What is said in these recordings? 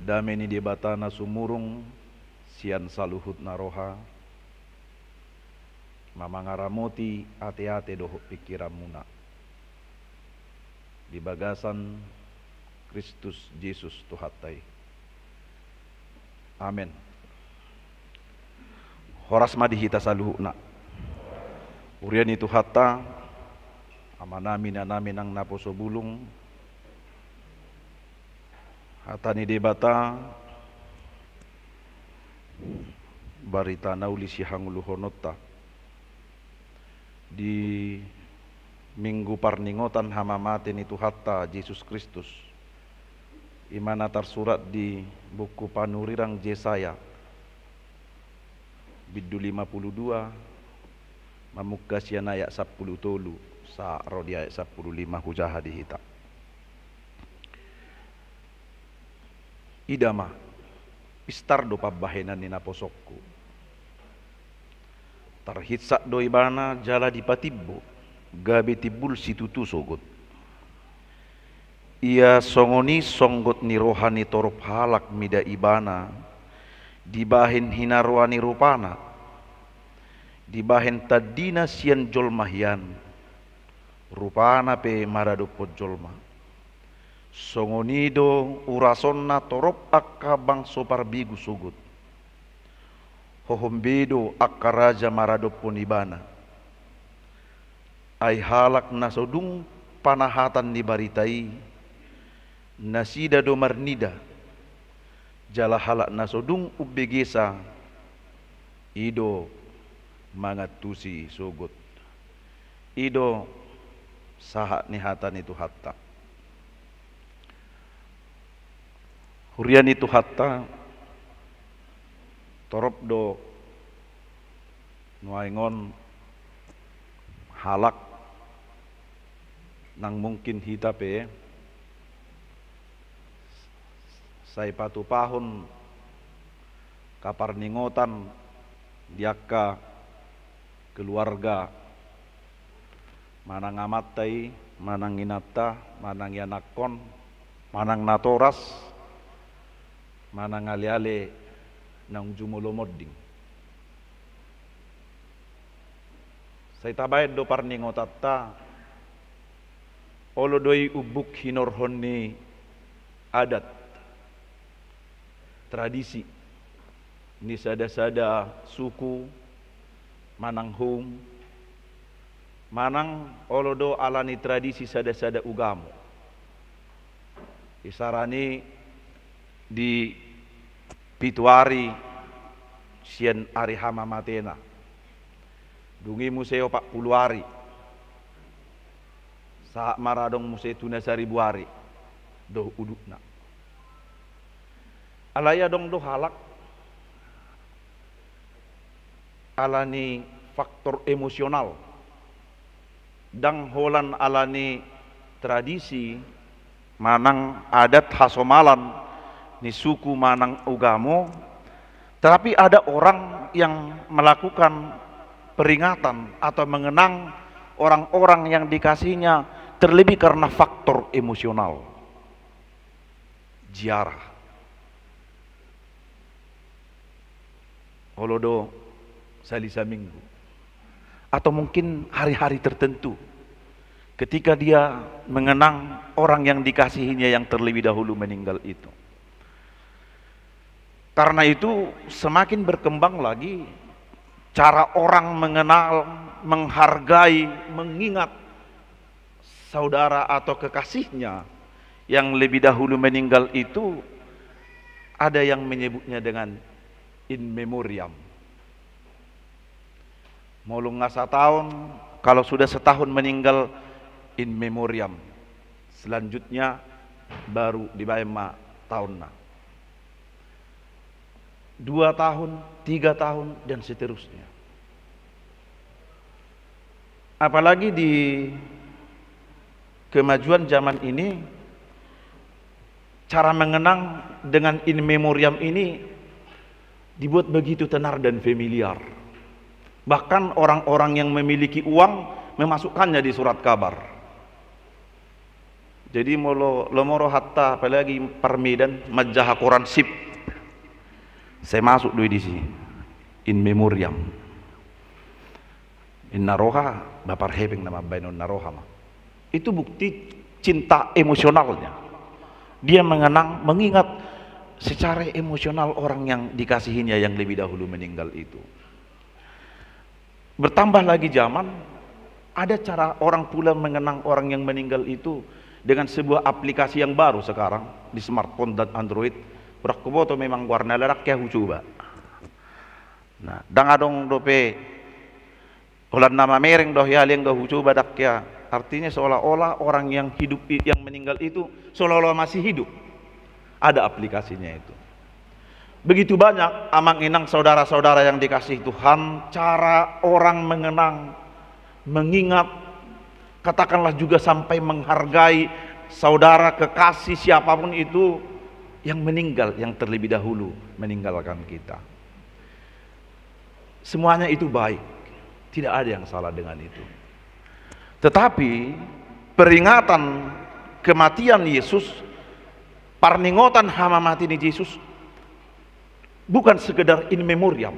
dameni di batana sumurung sian saluhut naroha mamangaramoti ate-ate doho pikiramuna di bagasan Kristus Yesus Tuhatai. Amin. Horas madihita saluhuna urian itu hatta amanami nanami nang naposo bulung hatani debata barita nauli sihanguluhonota di minggu parningotan hamamaten itu hatta Yesus Kristus imana tersurat di buku panurirang Yesaya bidu 52 mamukasian ayat 10 tolu sa rodi ayat 15 hujaha dihita idama istardo pabahenan ni naposokku tarhitsa do ibana jala di patibbo gabe tibul situtu sogot ia songoni songgot ni rohani torop halak mida ibana dibahin hinaruani rupana dibahen tadina sian jolmahyan rupana pe maradopot jolma songonido urasonna torop akka bangso parbigu sugut hohombedo akka raja maradopon ibana ay halak nasodung panahatan dibaritai nasida do marnida jala halak nasodung ubegesa ido mangatusi sugut ido saha nihatan itu hatta hurian itu hatta torop do nuaingon halak nang mungkin hitape sai patu pahun kaparningotan diaka keluarga manang amatai manang inata manang yanakon manang natoras manang ale-ale nang jumolomodding say tabayad do parningotatta olo doi ubuk hinorhonni adat tradisi ni sada-sada suku manang hum manang olodo alani tradisi sada-sada ugamu isarani di pituari sian ari hama matena dungi museo 40 hari saat maradong museo tuna 1000 hari doh udukna alaya dong do halak alani faktor emosional dang holan alani tradisi manang adat hasomalan ni suku manang ugamo tetapi ada orang yang melakukan peringatan atau mengenang orang-orang yang dikasihnya terlebih karena faktor emosional ziarah holodo salisa minggu atau mungkin hari-hari tertentu ketika dia mengenang orang yang dikasihinya yang terlebih dahulu meninggal itu. Karena itu semakin berkembang lagi cara orang mengenal, menghargai, mengingat saudara atau kekasihnya yang lebih dahulu meninggal itu. Ada yang menyebutnya dengan in memoriam. Molung ngasa tahun, kalau sudah setahun meninggal in memoriam. Selanjutnya baru dibayar tahunna. 2 tahun, 3 tahun dan seterusnya. Apalagi di kemajuan zaman ini, cara mengenang dengan in memoriam ini dibuat begitu tenar dan familiar. Bahkan orang-orang yang memiliki uang memasukkannya di surat kabar. Jadi molo lomoro hatta apalagi permedan majah Quran sip. Saya masuk dulu di sini. In memoriam. Inna roha bapar hebeng nama bainun naroha. Itu bukti cinta emosionalnya. Dia mengenang, mengingat secara emosional orang yang dikasihinya yang lebih dahulu meninggal itu. Bertambah lagi zaman, ada cara orang pula mengenang orang yang meninggal itu dengan sebuah aplikasi yang baru sekarang di smartphone dan Android. Berakuboto memang warna lerak ya coba. Nah, dang adong dope ulan nama mereng doh ya leng doh coba dak ya. Artinya seolah-olah orang yang hidup yang meninggal itu seolah-olah masih hidup. Ada aplikasinya itu. Begitu banyak amang-inang saudara-saudara yang dikasih Tuhan, cara orang mengenang, mengingat, katakanlah juga sampai menghargai saudara kekasih siapapun itu yang meninggal, yang terlebih dahulu meninggalkan kita. Semuanya itu baik, tidak ada yang salah dengan itu. Tetapi peringatan kematian Yesus, parningotan hama mati ni Yesus, bukan sekedar in memoriam.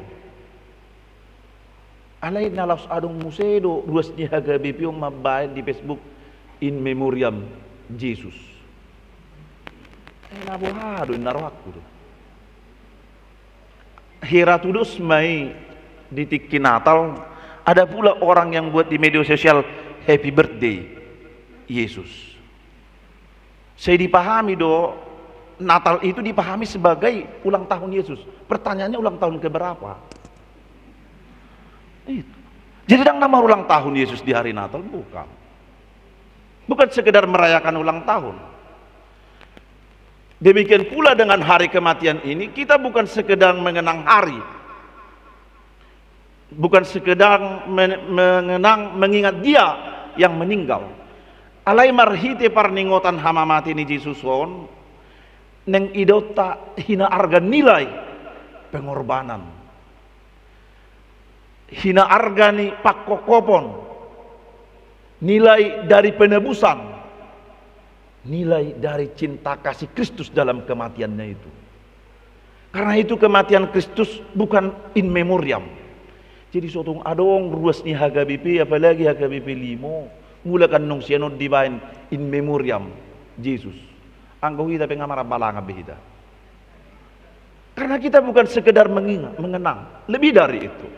Alai nalas adung musedo ruasnya haga BPO mabain di Facebook in memoriam Yesus. Nabo hado naroakku tu. Heratudus mai di tiki Natal, ada pula orang yang buat di media sosial happy birthday Yesus. Saya dipahami do Natal itu dipahami sebagai ulang tahun Yesus. Pertanyaannya ulang tahun keberapa? Itu. Jadi nama ulang tahun Yesus di hari Natal bukan. Bukan sekedar merayakan ulang tahun. Demikian pula dengan hari kematian ini, kita bukan sekedar mengenang hari. Bukan sekedar mengenang, mengingat dia yang meninggal. Alai marhite parningotan hama mati ni Jesuson, neng idota hina arga nilai pengorbanan, hina arga ni pakokopon, nilai dari penebusan, nilai dari cinta kasih Kristus dalam kematiannya itu. Karena itu kematian Kristus bukan in memoriam. Jadi sotong adong ruas ni HKBP, apalagi HKBP 5 mulakan nung sianod dibain in memoriam Yesus. Angkau kita pengamara balanga behida. Karena kita bukan sekedar mengingat, mengenang, lebih dari itu.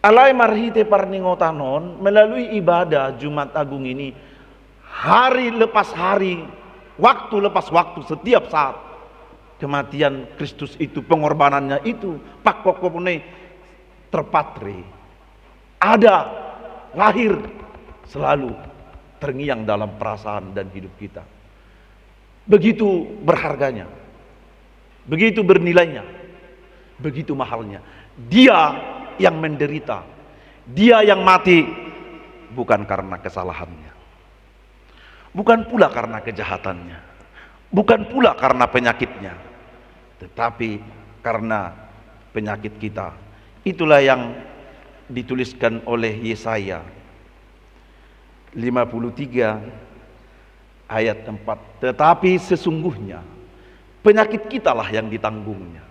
Alai marhite parningotanon melalui ibadah Jumat Agung ini, hari lepas hari, waktu lepas waktu, setiap saat kematian Kristus itu, pengorbanannya itu, pakokopone terpatri, ada, lahir, selalu terngiang dalam perasaan dan hidup kita. Begitu berharganya, begitu bernilainya, begitu mahalnya. Dia yang menderita, dia yang mati, bukan karena kesalahannya, bukan pula karena kejahatannya, bukan pula karena penyakitnya, tetapi karena penyakit kita. Itulah yang dituliskan oleh Yesaya 53 ayat 4. Tetapi sesungguhnya penyakit kitalah yang ditanggungnya,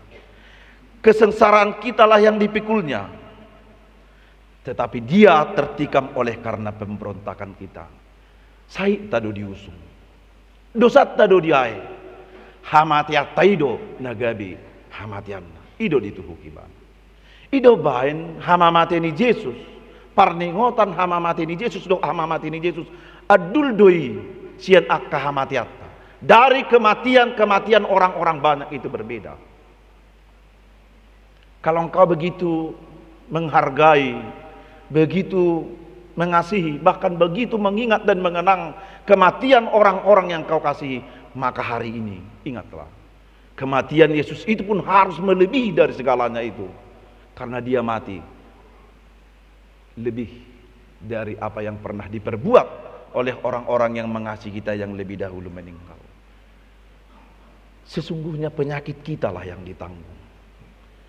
kesengsaraan kitalah yang dipikulnya, tetapi dia tertikam oleh karena pemberontakan kita. Sai tado diusung, dosat tado diai, hamatia taido nagabi hamatian ido dituhukiban. Ido bain hama mati ni Yesus, parningotan hama mati ni Yesus, do hama mati ni Yesus adul doi sian akka hamatiata. Dari kematian orang-orang banyak itu berbeda. Kalau engkau begitu menghargai, begitu mengasihi, bahkan begitu mengingat dan mengenang kematian orang-orang yang kau kasihi, maka hari ini ingatlah, kematian Yesus itu pun harus melebihi dari segalanya itu. Karena dia mati lebih dari apa yang pernah diperbuat oleh orang-orang yang mengasihi kita yang lebih dahulu meninggal. Sesungguhnya penyakit kita lah yang ditanggung,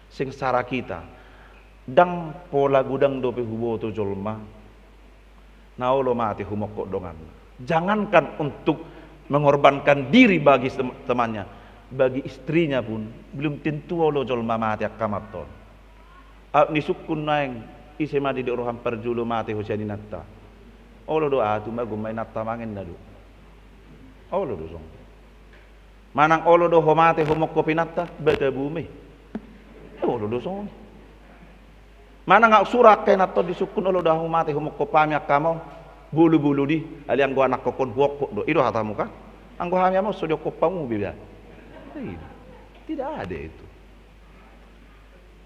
sengsara kita. Dang pola gudang dope hubo to jolma naolo mati humokok dongan. Jangankan untuk mengorbankan diri bagi temannya, bagi istrinya pun belum tentu olo jol mati akamaton. Ni sukun naeng ise madi di roham perjulu mati hosani natta. Olo doa tu magum main natta mangen nadu. Olo do song. Manang olo do homate homok kopi natta bata bumi. Olo do song. Manang ngak surak kay nato di sukun olo do homate homok kopami akamo. Bulu-bulu di ali anggo anak kokon huok do ido hatamu kan anggo hamya mo sudah kopamu bila tidak ada itu.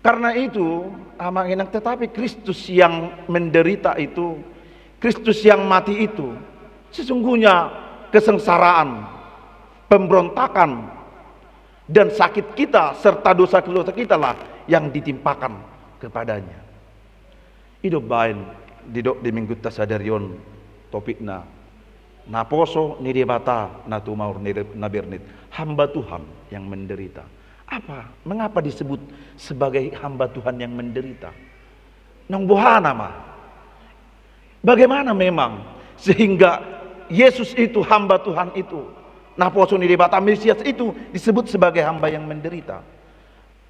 Karena itu amanginang, tetapi Kristus yang menderita itu, Kristus yang mati itu, sesungguhnya kesengsaraan, pemberontakan dan sakit kita serta dosa-dosa kita lah yang ditimpakan kepadanya. Hidup bain didok di minggu tasadarion topikna naposo ni debata na tumaur na bernit, hamba Tuhan yang menderita. Apa? Mengapa disebut sebagai hamba Tuhan yang menderita? Nang buhana mah. Bagaimana memang sehingga Yesus itu hamba Tuhan itu, naposo ni debata Mesias itu disebut sebagai hamba yang menderita.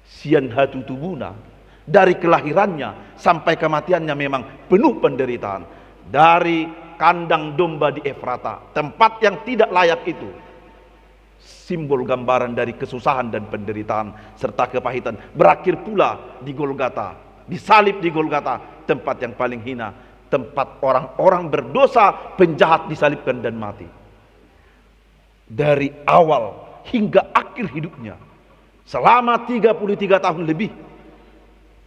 Sian hatu tubuna, dari kelahirannya sampai kematiannya memang penuh penderitaan. Dari kandang domba di Efrata, tempat yang tidak layak itu, simbol gambaran dari kesusahan dan penderitaan serta kepahitan, berakhir pula di Golgota, disalib di Golgota, tempat yang paling hina, tempat orang-orang berdosa, penjahat disalibkan dan mati. Dari awal hingga akhir hidupnya, selama 33 tahun lebih,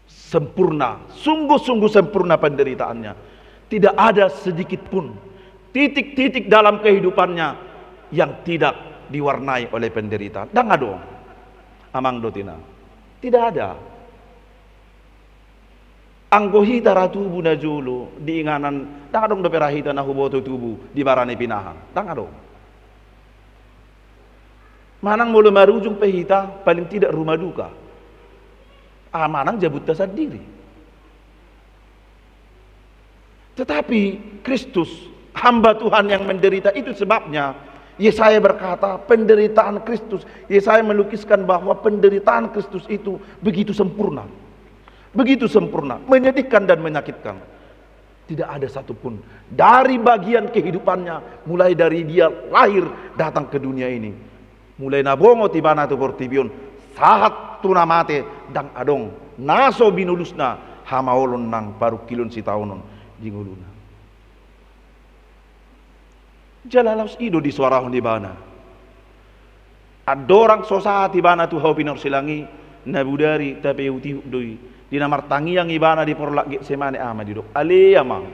sempurna, sungguh-sungguh sempurna penderitaannya. Tidak ada sedikit pun titik-titik dalam kehidupannya yang tidak diwarnai oleh penderitaan. Dan ado, amang dotina, tidak ada. Anggohita ratu buna julu diinganan, dan adong doperahita na huboto tubuh di barane pinahan. Dan ado. Manang mulu marujung pehita paling tidak rumah duka. Manang jabut tasad diri. Tetapi Kristus, hamba Tuhan yang menderita, itu sebabnya Yesaya berkata penderitaan Kristus. Yesaya melukiskan bahwa penderitaan Kristus itu begitu sempurna, begitu sempurna, menyedihkan dan menyakitkan. Tidak ada satupun dari bagian kehidupannya, mulai dari dia lahir datang ke dunia ini, mulai nabongo tibana tu portibion sahat tuna mate dang adong naso binulusna hamaolon nang paru kilon sitaunon jinguluna. Jalalos ido di suarahon di bana. Adorang sosati bana tu hau pinor silangi nabudari tapi uti doi di namar tangiang ibana di porlak ge semane ama di dok ale amang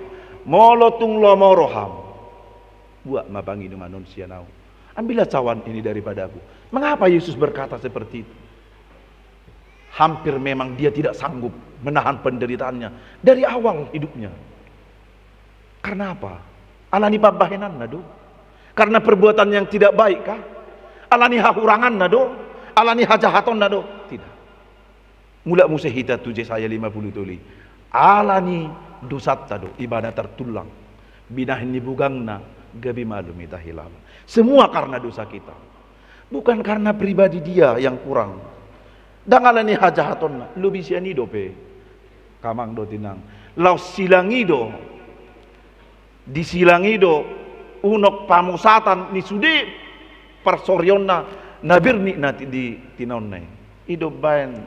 molotung lo moroham buat mabangi manon sianau. Ambillah cawan ini daripadaku. Mengapa Yesus berkata seperti itu? Hampir memang dia tidak sanggup menahan penderitaannya dari awal hidupnya. Karena apa? Alani pabahenan nado. Karena perbuatan yang tidak baik kah? Alani hakurangan nado. Alani hajahaton nado. Tidak. Mula musehita tu Yesaya 50 tuli. Alani dosat tado ibadah tertulang. Binahin bugangna gabi malum itahilal. Semua karena dosa kita. Bukan karena pribadi dia yang kurang. Dan alani hajahaton lu bisianido pe. Kamang do tinang. Lau silangido disilangido unok pamusatan ni sudi persoryonna nabirni nati di tinonne hidup bain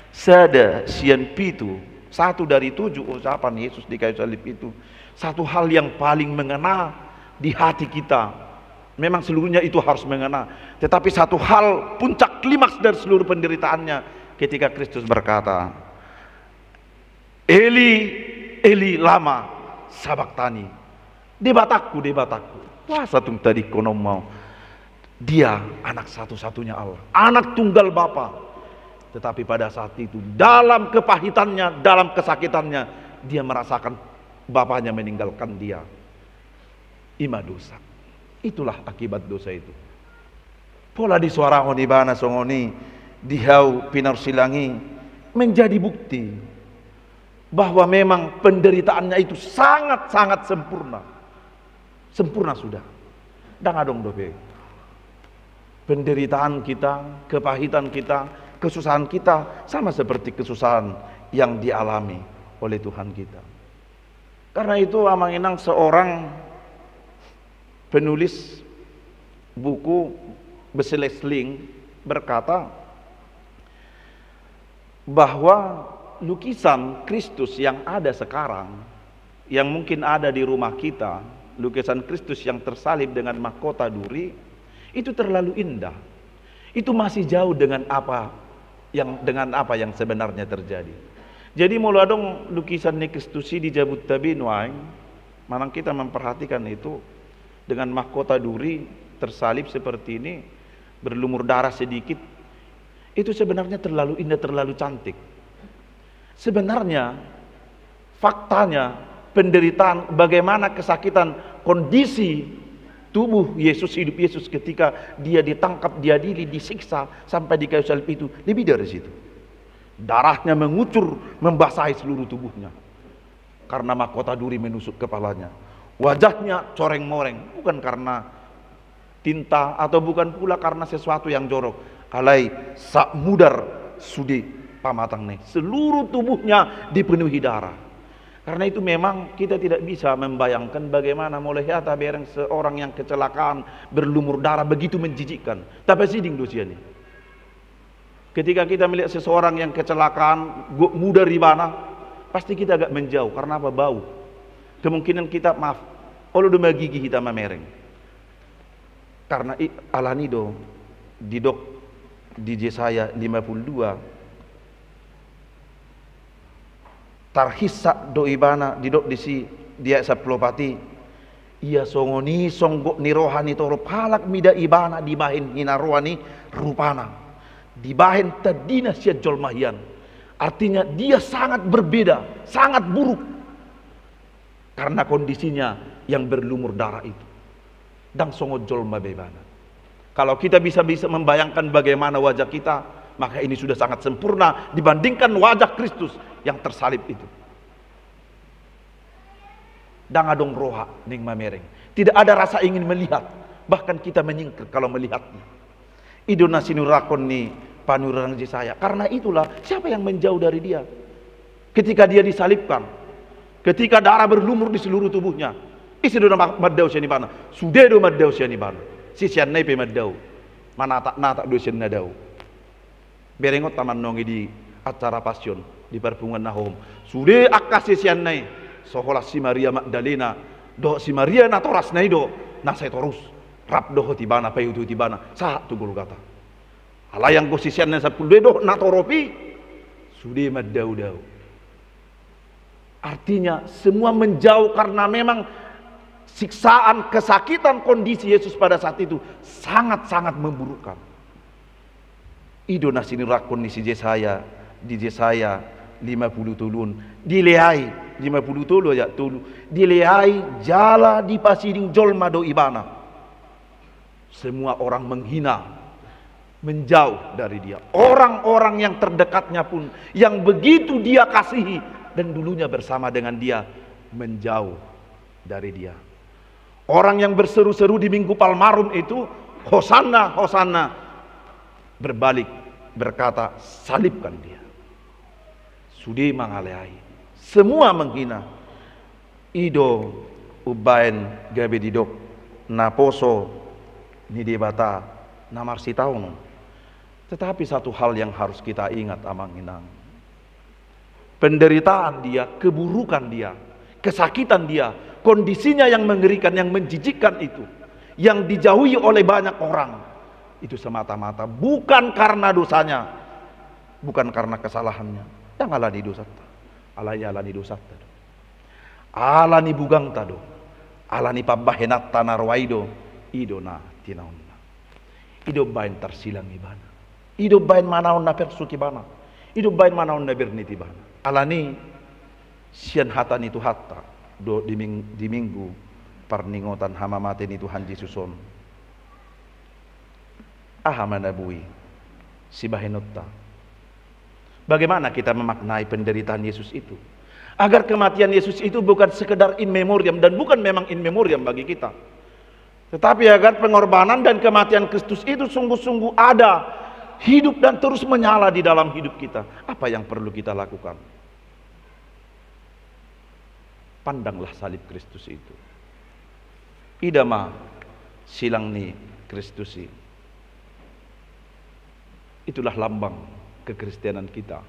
sada sian pitu, satu dari 7 ucapan Yesus di kayu salib itu, satu hal yang paling mengena di hati kita. Memang seluruhnya itu harus mengena, tetapi satu hal puncak klimaks dari seluruh penderitaannya ketika Kristus berkata, Eli Eli lama sabaktani. Debatakku. Wah, satu tadi konom mau. Dia anak satu-satunya Allah, anak tunggal Bapa. Tetapi pada saat itu, dalam kepahitannya, dalam kesakitannya, dia merasakan bapaknya meninggalkan dia. Ima dosa. Itulah akibat dosa itu. Pola di suara honibana songoni, dihau pinar silangi, menjadi bukti bahwa memang penderitaannya itu sangat-sangat sempurna. Sempurna sudah. Dan adong dobe. penderitaan kita, kepahitan kita, kesusahan kita sama seperti kesusahan yang dialami oleh Tuhan kita. Karena itu Amang Inang, seorang penulis buku Beselesling berkata bahwa lukisan Kristus yang ada sekarang, yang mungkin ada di rumah kita, lukisan Kristus yang tersalib dengan mahkota duri, itu terlalu indah. Itu masih jauh dengan apa yang sebenarnya terjadi. Jadi mula dong lukisan ni Kristusi di Jabut Tabin waing, manang kita memperhatikan itu dengan mahkota duri tersalib seperti ini, berlumur darah sedikit, itu sebenarnya terlalu indah, terlalu cantik. Sebenarnya faktanya penderitaan, bagaimana kesakitan kondisi tubuh Yesus, hidup Yesus ketika dia ditangkap, diadili, disiksa sampai di kayu salib itu lebih dari situ. Darahnya mengucur, membasahi seluruh tubuhnya karena mahkota duri menusuk kepalanya. Wajahnya coreng-moreng, bukan karena tinta atau bukan pula karena sesuatu yang jorok. Alai sak mudar sudi pamatang nih, seluruh tubuhnya dipenuhi darah. Karena itu memang kita tidak bisa membayangkan bagaimana melihat bereng seorang yang kecelakaan berlumur darah begitu menjijikkan. Tapi siding dosia nih. Ketika kita melihat seseorang yang kecelakaan mudah ribana, pasti kita agak menjauh. Karena apa? Bau. Kemungkinan kita kalau udah gigi kita memereng. Karena alanido di Yesaya 52 tarhisa do ibana didok disi dia saplopati ia songoni songgok ni rohani toro palak mida ibana dibahin hinaroani rupana dibahin tadina sia jolmahian. Artinya dia sangat berbeda, sangat buruk karena kondisinya yang berlumur darah itu. Dan songo jolma bebana. Kalau kita bisa membayangkan bagaimana wajah kita, maka ini sudah sangat sempurna dibandingkan wajah Kristus yang tersalib itu. Dan adong roha ning mamereng. Tidak ada rasa ingin melihat, bahkan kita menyingkir kalau melihatnya. Idona sinurakon ni panurang Yesaya. Karena itulah siapa yang menjauh dari dia? Ketika dia disalibkan, ketika darah berlumur di seluruh tubuhnya, isi do maddau siani bana, sudah do maddau siani bana, sisian nai pe maddau, mana tak do sian nadau. Berengot taman nongi di acara pasion di perpungan Nahum, sudah akasi sian nai, soholah si Maria Magdalena, do si Maria natoras nai do, nasai torus, rap do hotibana pe utu hotibana, saat tu guru kata. Alayang go sisian nai sapul do natoropi, sudah maddau dau. Artinya semua menjauh karena memang siksaan, kesakitan kondisi Yesus pada saat itu sangat-sangat memburukkan. Idona sini rakon di Yesaya, di Yesaya 50 tulun, dilehai 50 tulu ya tulu, dilehai jala di pasiding jolma do ibana. Semua orang menghina, menjauh dari dia. Orang-orang yang terdekatnya pun, yang begitu dia kasihi dan dulunya bersama dengan dia, menjauh dari dia. Orang yang berseru-seru di Minggu Palmarum itu, Hosanna, Hosanna, berbalik berkata, salibkan dia. Sudi mangalehai, semua menghina. Ido ubain gabe didok naposo ni debata namarsi taun. Tetapi satu hal yang harus kita ingat Amang Inang, penderitaan dia, keburukan dia, kesakitan dia, kondisinya yang mengerikan, yang menjijikkan itu, yang dijauhi oleh banyak orang, itu semata-mata bukan karena dosanya, bukan karena kesalahannya. Yang alani dosa, alani dosa, alani bugang tado, alani pambahenat tanarwaido, idona tinauna, ido bain tersilang ibana, ido bain manaon na persuki bana, ido bain manaon na berniti bana, alani sian hatan itu hatta. Di minggu perningotan hama mati ni Tuhan Yesuson ahamanabui si bahenutta. Bagaimana kita memaknai penderitaan Yesus itu agar kematian Yesus itu bukan sekedar in memoriam, dan bukan memang in memoriam bagi kita, Tetapi agar pengorbanan dan kematian Kristus itu sungguh-sungguh ada, hidup dan terus menyala di dalam hidup kita, apa yang perlu kita lakukan? Pandanglah salib Kristus itu. Idama silang ni Kristusi. Itulah lambang kekristenan kita.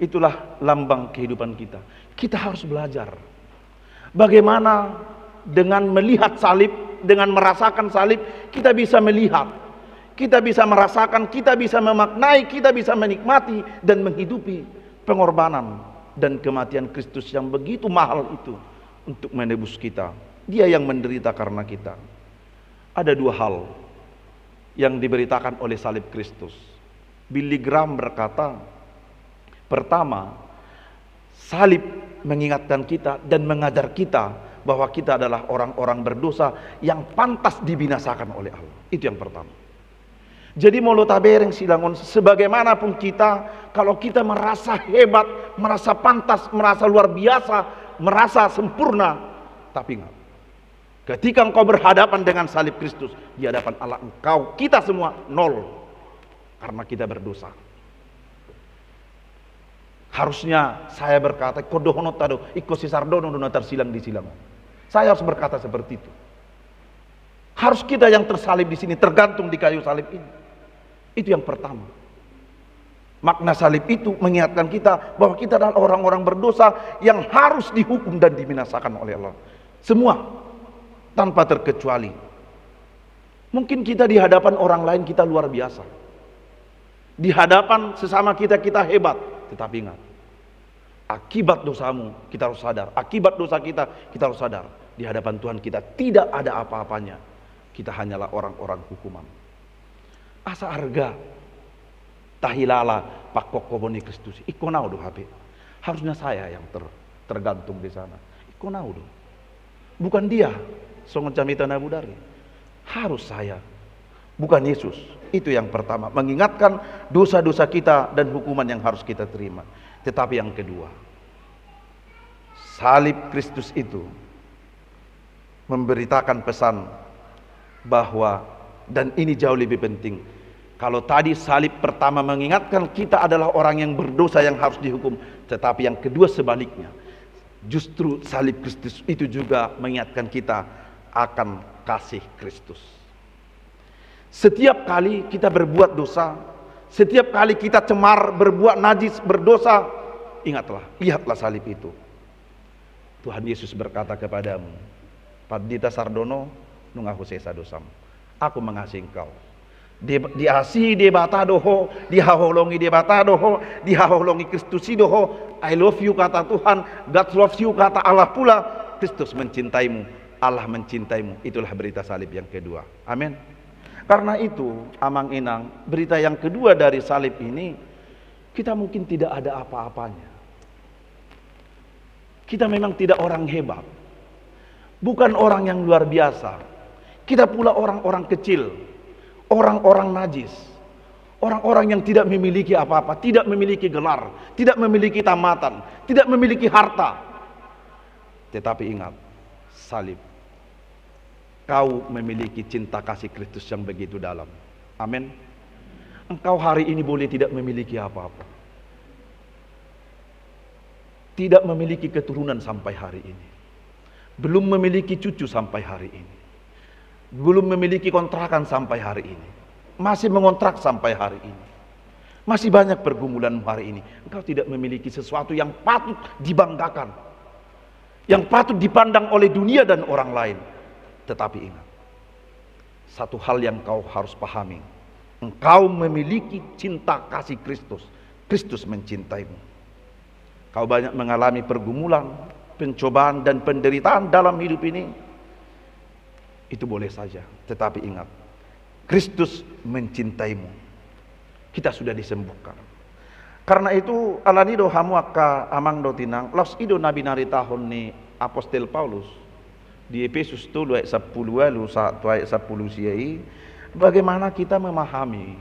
Itulah lambang kehidupan kita. Kita harus belajar bagaimana dengan melihat salib, dengan merasakan salib, kita bisa melihat, kita bisa merasakan, kita bisa memaknai, kita bisa menikmati dan menghidupi pengorbanan dan kematian Kristus yang begitu mahal itu untuk menebus kita. Dia yang menderita karena kita. Ada dua hal yang diberitakan oleh salib Kristus. Billy Graham berkata, pertama, salib mengingatkan kita dan mengajar kita bahwa kita adalah orang-orang berdosa yang pantas dibinasakan oleh Allah. Itu yang pertama. Jadi molotabereng silangon, sebagaimanapun kita, kalau kita merasa hebat, merasa pantas, merasa luar biasa, merasa sempurna, tapi enggak. Ketika engkau berhadapan dengan salib Kristus, di hadapan Allah engkau, kita semua nol. Karena kita berdosa. Harusnya saya berkata, kodohono tado, iko sisardono dona tersilang di silang. Saya harus berkata seperti itu. Harus kita yang tersalib di sini, tergantung di kayu salib ini. Itu yang pertama. Makna salib itu mengingatkan kita bahwa kita adalah orang-orang berdosa yang harus dihukum dan dibinasakan oleh Allah. Semua, tanpa terkecuali. Mungkin kita di hadapan orang lain kita luar biasa. Di hadapan sesama kita, kita hebat. Tetapi ingat, akibat dosamu kita harus sadar. Akibat dosa kita, kita harus sadar. Di hadapan Tuhan kita tidak ada apa-apanya. Kita hanyalah orang-orang hukuman. Asa harga tahilala pakok koboni Kristus. Ikonau do HP. Harusnya saya yang tergantung di sana. Ikonau do. Bukan dia. Songon camita nabudari. Harus saya. Bukan Yesus. Itu yang pertama, mengingatkan dosa-dosa kita dan hukuman yang harus kita terima. Tetapi yang kedua, salib Kristus itu memberitakan pesan bahwa, dan ini jauh lebih penting, kalau tadi salib pertama mengingatkan kita adalah orang yang berdosa yang harus dihukum, tetapi yang kedua sebaliknya, justru salib Kristus itu juga mengingatkan kita akan kasih Kristus. Setiap kali kita berbuat dosa, setiap kali kita cemar, berbuat najis, berdosa, ingatlah, lihatlah salib itu. Tuhan Yesus berkata kepadamu, Padita sardono nungahu sesa dosam. Aku mengasihi engkau. Diasihi debata doho, dihaholongi debata doho, dihaholongi Kristusi doho. I love you kata Tuhan, God loves you kata Allah pula. Kristus mencintaimu, Allah mencintaimu. Itulah berita salib yang kedua. Amin. Karena itu, Amang Inang, berita yang kedua dari salib ini, kita mungkin tidak ada apa-apanya. Kita memang tidak orang hebat. Bukan orang yang luar biasa. Kita pula orang-orang kecil. Orang-orang najis. Orang-orang yang tidak memiliki apa-apa. Tidak memiliki gelar. Tidak memiliki tamatan. Tidak memiliki harta. Tetapi ingat, salib. Kau memiliki cinta kasih Kristus yang begitu dalam. Amin. Engkau hari ini boleh tidak memiliki apa-apa. Tidak memiliki keturunan sampai hari ini. Belum memiliki cucu sampai hari ini. Belum memiliki kontrakan sampai hari ini. Masih mengontrak sampai hari ini. Masih banyak pergumulan hari ini. Engkau tidak memiliki sesuatu yang patut dibanggakan. Yang patut dipandang oleh dunia dan orang lain. Tetapi ingat, satu hal yang kau harus pahami, engkau memiliki cinta kasih Kristus. Kristus mencintaimu. Kau banyak mengalami pergumulan, pencobaan dan penderitaan dalam hidup ini. Itu boleh saja, tetapi ingat, Kristus mencintaimu. Kita sudah disembuhkan. Karena itu alanido hamuaka amang do tinang los ido nabi nari tahun ni apostel Paulus di Efesus 2 ayat 10 lalu 1 ayat 10 siai, bagaimana kita memahami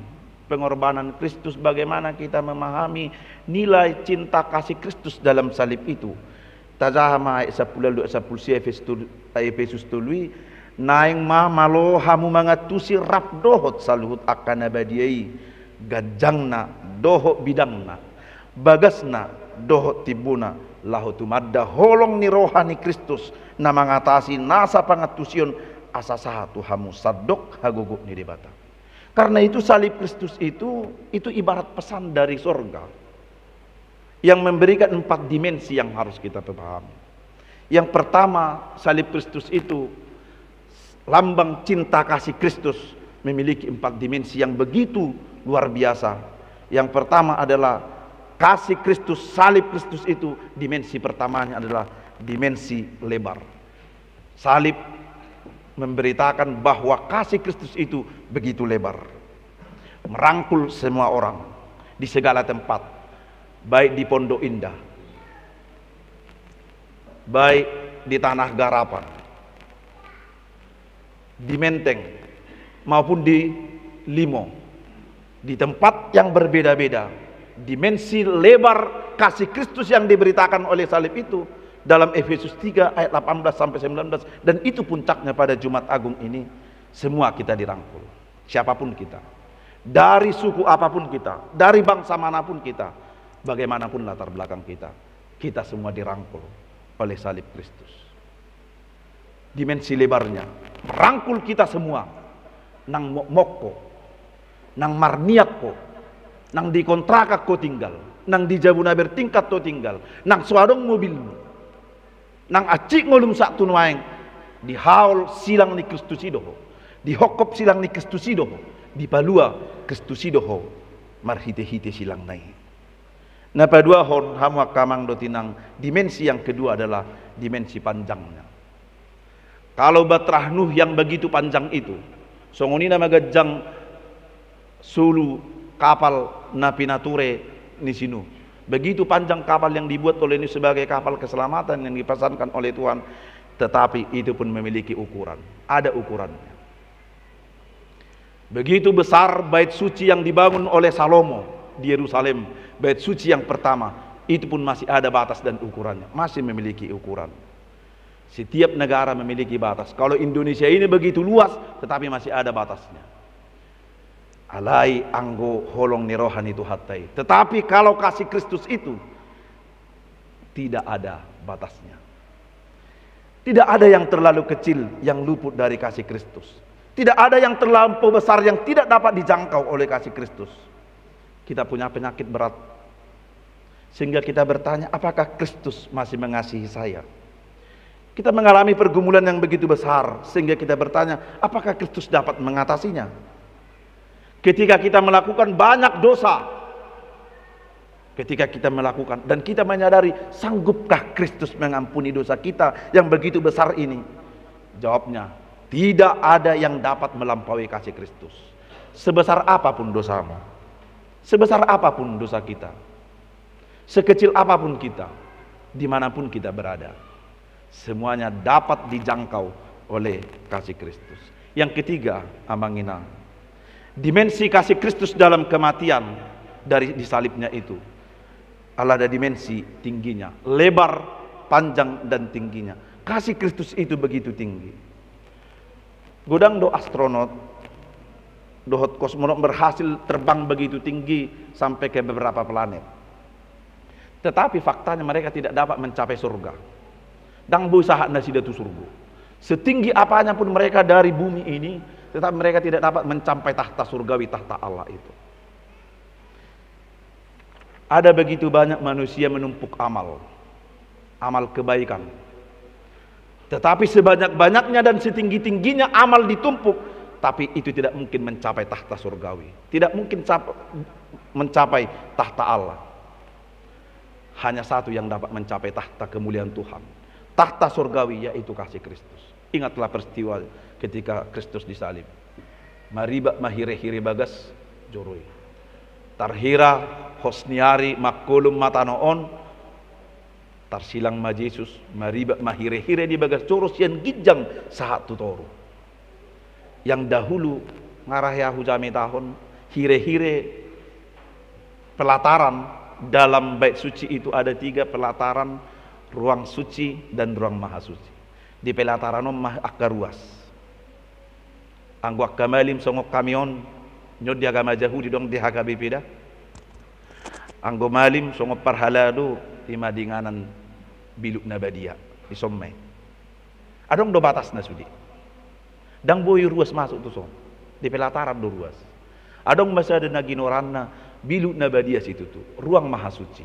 pengorbanan Kristus, bagaimana kita memahami nilai cinta kasih Kristus dalam salib itu. Tajahama ayat 10 lalu 10 siai Efesus 2 naing ma malo hamu mangatusi rap dohot saluhut akan abadiai gajangna dohot bidangna bagasna dohot tibuna lahutu madda holong ni rohani Kristus na mengatasi nasa pangatusion asa sahatu hamu sadok haguguk ni debata. Karena itu salib Kristus itu ibarat pesan dari sorga yang memberikan 4 dimensi yang harus kita pahami. Yang pertama, salib Kristus itu lambang cinta kasih Kristus, memiliki 4 dimensi yang begitu luar biasa. Yang pertama adalah kasih Kristus, salib Kristus itu dimensi pertamanya adalah dimensi lebar. Salib memberitakan bahwa kasih Kristus itu begitu lebar, merangkul semua orang di segala tempat, baik di Pondok Indah, baik di Tanah Garapan, di Menteng, maupun di Limo, di tempat yang berbeda-beda. Dimensi lebar kasih Kristus yang diberitakan oleh salib itu dalam Efesus 3 ayat 18 sampai 19, dan itu puncaknya pada Jumat Agung ini. Semua kita dirangkul, siapapun kita, dari suku apapun kita, dari bangsa manapun kita, bagaimanapun latar belakang kita semua dirangkul oleh salib Kristus. Dimensi lebarnya merangkul kita semua, nang mokko, nang marniakko, nang di kontraka ko tinggal, nang di jabuna bertingkat to tinggal, nang suadong mobilmu, nang acik ngolum sak tunuaeng, di haul silang ni Kristus idoho, di hokop silang ni Kristus idoho, di palua Kristus idoho, marhite-hite silang nai. Napa dua hon hamu kamang dotinang. Dimensi yang kedua adalah dimensi panjangnya. Kalau batrah Nuh yang begitu panjang itu, songonina magajang sulu kapal napinature nisinu, begitu panjang kapal yang dibuat oleh ini sebagai kapal keselamatan yang dipesankan oleh Tuhan, tetapi itu pun memiliki ukuran, ada ukurannya. Begitu besar bait suci yang dibangun oleh Salomo di Yerusalem, bait suci yang pertama, itu pun masih ada batas dan ukurannya, masih memiliki ukuran. Setiap negara memiliki batas. Kalau Indonesia ini begitu luas, tetapi masih ada batasnya. Alai anggo holong ni rohani itu hatai. Tetapi kalau kasih Kristus itu tidak ada batasnya. Tidak ada yang terlalu kecil yang luput dari kasih Kristus. Tidak ada yang terlampau besar yang tidak dapat dijangkau oleh kasih Kristus. Kita punya penyakit berat, sehingga kita bertanya, apakah Kristus masih mengasihi saya? Kita mengalami pergumulan yang begitu besar, sehingga kita bertanya, apakah Kristus dapat mengatasinya? Ketika kita melakukan banyak dosa, ketika kita melakukan dan kita menyadari, sanggupkah Kristus mengampuni dosa kita yang begitu besar ini? Jawabnya, tidak ada yang dapat melampaui kasih Kristus. Sebesar apapun dosamu, sebesar apapun dosa kita, sekecil apapun kita, dimanapun kita berada, semuanya dapat dijangkau oleh kasih Kristus. Yang ketiga, amangina, dimensi kasih Kristus dalam kematian dari disalibnya itu ada dimensi tingginya, lebar, panjang, dan tingginya. Kasih Kristus itu begitu tinggi. Godang do astronot, dohot kosmonot berhasil terbang begitu tinggi sampai ke beberapa planet. Tetapi faktanya mereka tidak dapat mencapai surga. Dang berusaha nasidatu surga. Setinggi apanya pun mereka dari bumi ini, tetapi mereka tidak dapat mencapai tahta surgawi, tahta Allah itu. Ada begitu banyak manusia menumpuk amal, amal kebaikan. Tetapi sebanyak-banyaknya dan setinggi-tingginya amal ditumpuk, tapi itu tidak mungkin mencapai tahta surgawi, tidak mungkin mencapai tahta Allah. Hanya satu yang dapat mencapai tahta kemuliaan Tuhan, tahta surgawi, yaitu kasih Kristus. Ingatlah peristiwa ketika Kristus disalib. Mariba mahire-hire bagas joroi, tarhira hosniari makulum matanoon, tarsilang ma Yesus mariba mahire-hire di bagas coros yang gijang saat tutoru. Yang dahulu ngarah Yahu jami tahun hire-hire pelataran dalam bait suci itu ada 3 pelataran, ruang suci dan ruang maha suci. Di pelataran mah akaruas, Anggo kamalim songok kamion nyod di agama Yahudi dong di HKBP dah. Anggo malim songok parhalado di madinganan biluk nabadia di somme. Adong do batas na sudi. Dang boy ruas masuk tu som. Di pelataran do ruas. Adong masa ada naginoranna biluk nabadia situ tu. Ruang maha suci.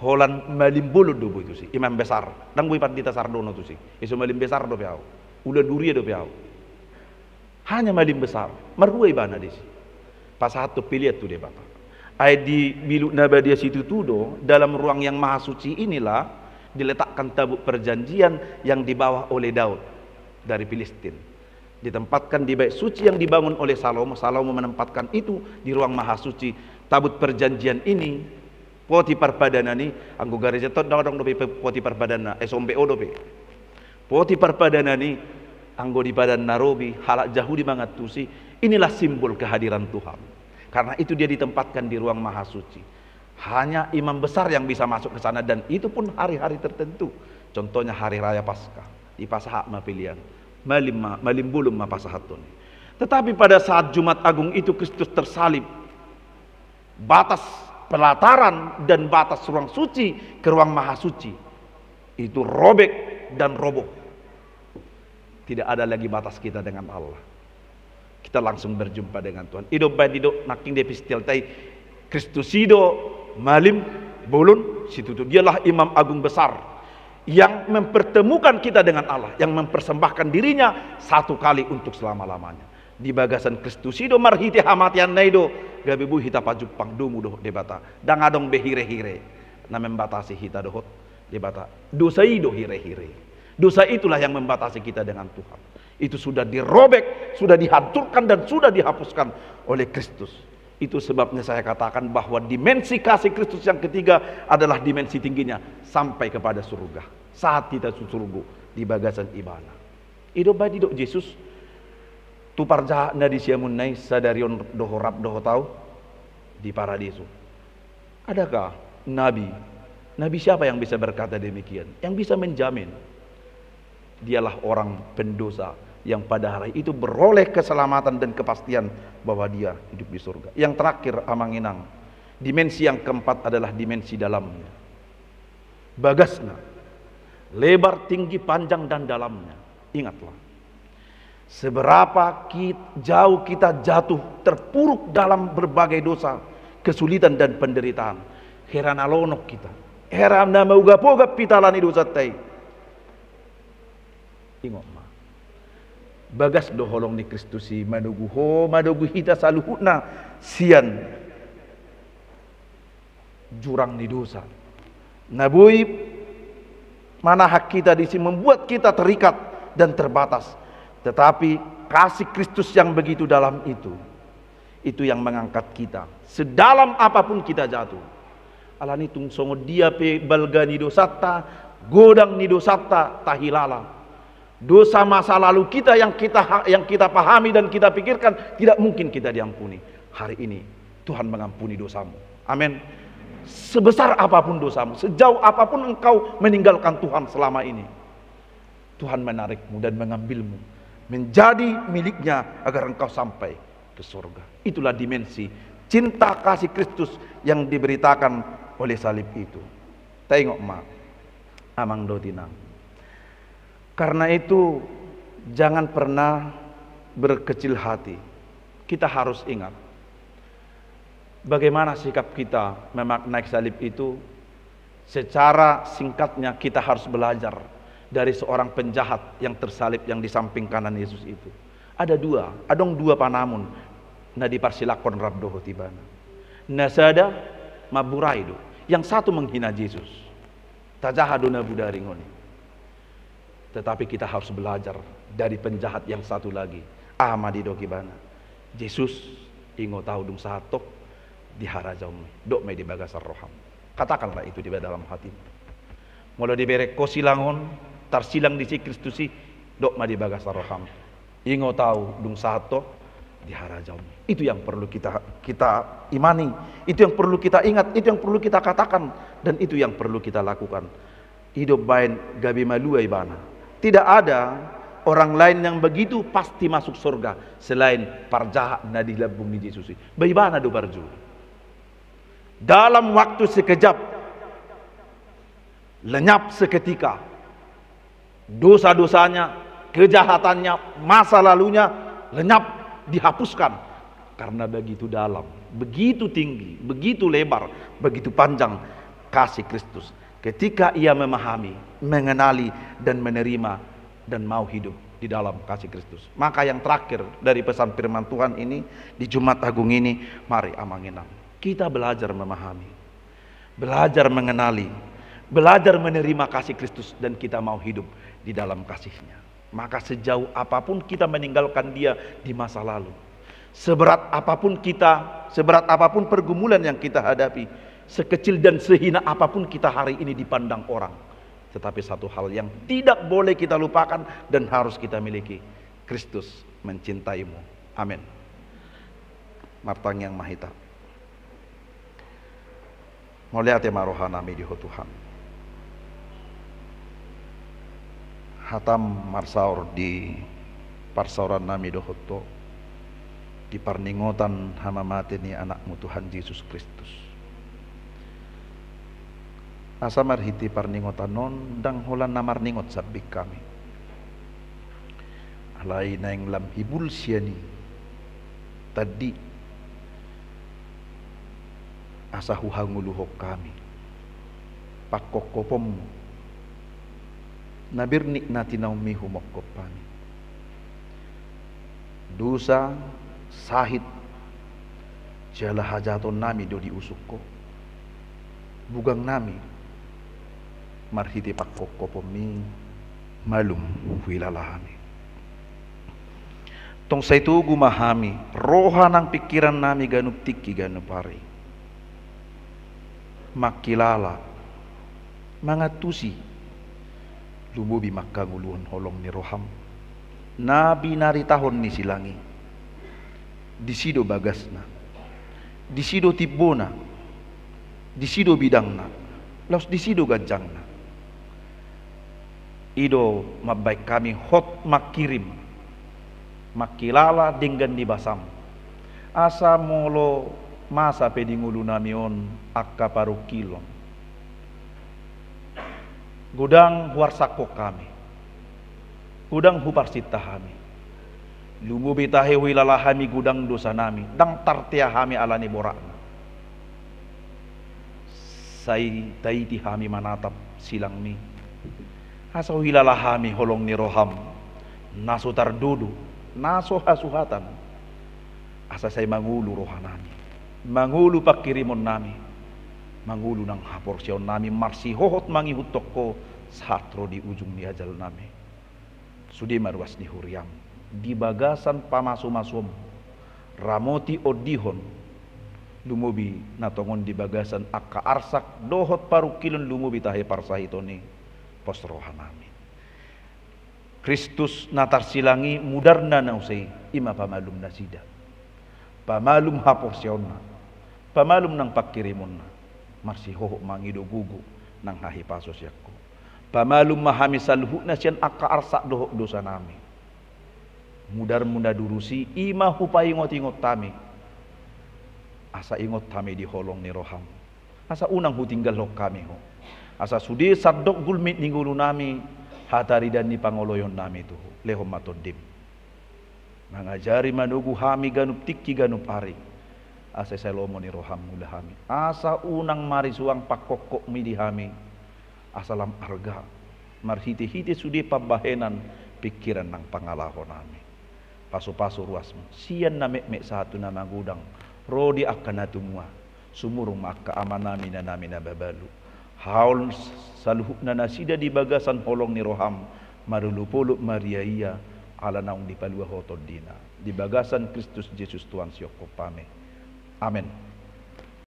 Holan malim bulu do boy tu si. Imam besar. Dang boy pandita sardono tu si. Iso malim besar do piau. Ulah duria do piau. Hanya malim besar, marhuai bana desi. Pas satu pilih tu deh bapak. Ai di biluk nabadia situ tudo dalam ruang yang maha suci inilah diletakkan tabut perjanjian yang dibawa oleh Daud dari Filistin. Ditempatkan di bait suci yang dibangun oleh Salomo. Salomo menempatkan itu di ruang maha suci. Tabut perjanjian ini poti parpadanani anggo garis tot dong dope poti parpadana SMPO dope. Poti parpadana ni anggo di badan Narobi halak Yahudi mangatusi, inilah simbol kehadiran Tuhan. Karena itu dia ditempatkan di ruang maha suci. Hanya imam besar yang bisa masuk ke sana, dan itu pun hari-hari tertentu. Contohnya hari raya Paskah di Pasaha ma pilihan malim bulum ma pasahatun. Tetapi pada saat Jumat Agung itu Kristus tersalib, batas pelataran dan batas ruang suci ke ruang maha suci itu robek dan roboh. Tidak ada lagi batas kita dengan Allah. Kita langsung berjumpa dengan Tuhan. Ido badido naking depistil tai Kristusido malim bulun situ tu. Dialah imam agung besar yang mempertemukan kita dengan Allah, yang mempersembahkan dirinya satu kali untuk selama-lamanya. Di bagasan Kristusido marhite hamatian naido gabibu hita pajupang dumu doh debata. Dang adong behire-hire na membatasi hita dohot debata. Dosaido hire-hire. Dosa itulah yang membatasi kita dengan Tuhan. Itu sudah dirobek, sudah dihancurkan dan sudah dihapuskan oleh Kristus. Itu sebabnya saya katakan bahwa dimensi kasih Kristus yang ketiga adalah dimensi tingginya sampai kepada surga. Saat kita surga di bagasan ibana. Ido badi dok Yesus tu parja na di siamun nai sadarion doho rab doho tau di paradiso. Adakah nabi siapa yang bisa berkata demikian? Yang bisa menjamin dialah orang pendosa yang pada hari itu beroleh keselamatan dan kepastian bahwa dia hidup di surga. Yang terakhir amanginang, dimensi yang keempat adalah dimensi dalamnya. Bagasna, lebar, tinggi, panjang dan dalamnya. Ingatlah, seberapa jauh kita jatuh terpuruk dalam berbagai dosa, kesulitan dan penderitaan. Heran alonok kita, heran na maugap-ugap pitalani dosa tay. Ingok ma bagas doholong ni Kristusi madugu hita saluhuna sian jurang ni dosa nabui mana hak kita di sini membuat kita terikat dan terbatas, tetapi kasih Kristus yang begitu dalam itu yang mengangkat kita sedalam apapun kita jatuh. Alani tung songo dia pe balga ni dosata godang ni dosata tahilala. Dosa masa lalu kita yang kita pahami dan kita pikirkan tidak mungkin kita diampuni. Hari ini Tuhan mengampuni dosamu. Amin. Sebesar apapun dosamu, sejauh apapun engkau meninggalkan Tuhan selama ini, Tuhan menarikmu dan mengambilmu menjadi miliknya agar engkau sampai ke surga. Itulah dimensi cinta kasih Kristus yang diberitakan oleh salib itu. Tengok ma amang dotinang. Karena itu jangan pernah berkecil hati. Kita harus ingat bagaimana sikap kita memaknai salib itu. Secara singkatnya kita harus belajar dari seorang penjahat yang tersalib yang di samping kanan Yesus itu. Adong dua panamun na diparsilakon rabdoho tibana. Nasada maburaido. Yang satu menghina Yesus. Tajahaduna budaringoni. Tetapi kita harus belajar dari penjahat yang satu lagi. Ahmadi dokibana. Yesus ingo tahu dung sahatok diharajau dok me di bagasar roham. Katakanlah itu di dalam hati. Mula diberi kosilangon tarsilang di si Kristusi dok ma di bagasar roham. Ingo tahu dung sahatok diharajau. Itu yang perlu kita imani. Itu yang perlu kita ingat. Itu yang perlu kita katakan. Dan itu yang perlu kita lakukan. Hidup bain gabi maluai bana. Tidak ada orang lain yang begitu pasti masuk surga selain parjahat na dilabung ni Yesus. Bagaimana do barju? Dalam waktu sekejap, lenyap seketika, dosa-dosanya, kejahatannya, masa lalunya lenyap, dihapuskan. Karena begitu dalam, begitu tinggi, begitu lebar, begitu panjang kasih Kristus. Ketika ia memahami, mengenali, dan menerima, dan mau hidup di dalam kasih Kristus. Maka yang terakhir dari pesan firman Tuhan ini di Jumat Agung ini, mari amanginam. Kita belajar memahami, belajar mengenali, belajar menerima kasih Kristus, dan kita mau hidup di dalam kasih-Nya. Maka sejauh apapun kita meninggalkan Dia di masa lalu, seberat apapun kita, seberat apapun pergumulan yang kita hadapi, sekecil dan sehina apapun kita hari ini dipandang orang, tetapi satu hal yang tidak boleh kita lupakan dan harus kita miliki, Kristus mencintaimu. Amin. Martang yang mahita. Mulia tema rohanami di Tuhan. Hatam marsaur di parsauran nami dohoto di parningotan hama mati ni anakmu Tuhan Yesus Kristus. Asa marhiti parningotan non dang holan namar ningot sabik kami. Alai na yang lam hibul siani tadi asa huhanguluhok kami. Pakokopom nabirnik natinaw mi humokopani. Dosa sahid jala hajaton nami do diusukko. Bugang nami marhiti pakkokopomi malum wilalahami. Tong sa ito gumahami roha ng pikiran nami ganup tiki ganup pari. Makilala mga tusi lumubi makanguluhan holong ni roham. Nabi naritahon ni silangi. Disido bagas na. Disido tibbo na. Disido bidang na. Laos disido ganjang na. Ido mabaik kami hot makirim makilala dengan dibasam asa molo masa pedingulu namion akka paru kilon gudang huarsako kami gudang huparsita kami lumubi tahe wilalahami gudang dosa nami dang tartia kami alani borakna say taiti kami manatap silang mi asa wilalahami holong ni roham naso tardudu naso hasuhatan asa say mangulu rohanami mangulu pakirimon nami mangulu ng haporsyon nami marsihohot mangihutok ko satro di ujung ni ajal nami sudi marwas ni huriam di bagasan pamasu-masum ramoti odihon lumubi natongon di bagasan akka arsak dohot parukilon lumubi tahe parsahitoni pos rohanami. Kristus natar silangi mudarna na usay ima pamalum na sida. Pamalum haporsyon na. Pamalum ng pakirimon na. Marsihoho mangidugugo ng hahipasos yakko. Pamalum mahami salhu na siyan akaarsa doho dosa nami. Mudar muna durusi ima hupay ingot-ingot tami. Asa ingot tami di holong ni roham. Asa unang hutinggal hok kami ho. Asa sudi sadok gulmit ninggulu nami hatari dan ni pangoloyon nami tu lehom matodim mangajari manugu hami ganup tiki ganup ari asa salomo ni roham mula hami asa unang mari suang pakokok midi hami asalam arga marhiti-hiti sudi pambahenan pikiran ng pangalahon nami paso-paso ruasmu siyan na mek satu na magudang rodi akan natumua sumurong makaama nami na babalu haul saluhuk na nasida di bagasan holong ni roham marulupuluk mariaya ala naung di palua hotod dina di bagasan Kristus Yesus Tuhan siyok pame. Amen.